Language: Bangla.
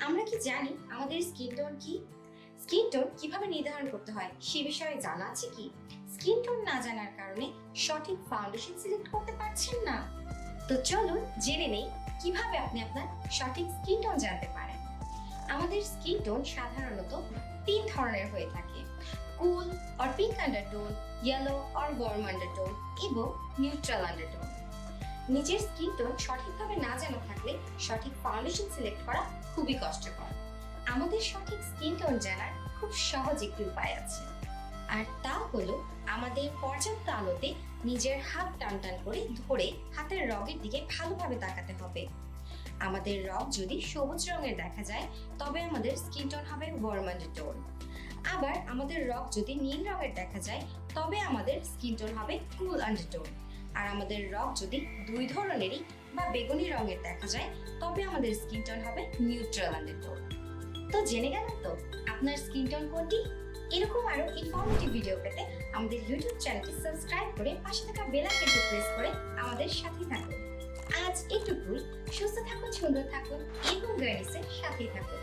আমরা কি জানি আমাদের স্কিন টোন কি? স্কিন টোন কিভাবে নির্ধারণ করতে হয় সে বিষয়ে জানা আছে কি? স্কিন টোন না জানার কারণে সঠিক ফাউন্ডেশন সিলেক্ট করতে পারছেন না? তো চলুন জেনে নেই কিভাবে আপনি আপনার সঠিক স্কিন টোন জানতে পারেন। আমাদের স্কিন টোন সাধারণত 3 ধরনের হয়ে থাকে: cool or pink undertone, yellow or warm undertone এবং নিউট্রাল আন্ডারটোন। নিজের স্কিন টোন সঠিকভাবে না জানা থাকলে সঠিক ফাউন্ডেশন সিলেক্ট করা খুবই কষ্টকর। আমাদের সঠিক স্কিন টোন জানার খুব সহজ একটি উপায় আছে, আর তা হলো আমাদের পর্যাপ্ত আলোতে নিজের হাত টান টান করে ধরে হাতের রগের দিকে ভালোভাবে তাকাতে হবে। আমাদের রগ যদি সবুজ রঙের দেখা যায় তবে আমাদের স্কিন টোন হবে ওয়ার্ম আন্ডারটোন। আবার আমাদের রগ যদি নীল রঙের দেখা যায় তবে আমাদের স্কিন টোন হবে কুল আন্ডারটোন। আর আমাদের রগ যদি দুই ধরনেরই বা বেগুনি রঙের দেখা যায় তবে আমাদের স্কিন টোন হবে নিউট্রাল আন্ডারটোন। তো জেনে গেলেন তো আপনার স্কিন টোন কোনটি? এরকম আরো ইনফরমেটিভ ভিডিও পেতে আমাদের ইউটিউব চ্যানেলটি সাবস্ক্রাইব করে পাশে থাকা বেল আইকনটি প্রেস করে আমাদের সাথেই থাকুন। আজ এটুকুই। সুস্থ থাকুন, সুন্দর থাকুন এবং গার্নিসের সাথেই থাকুন।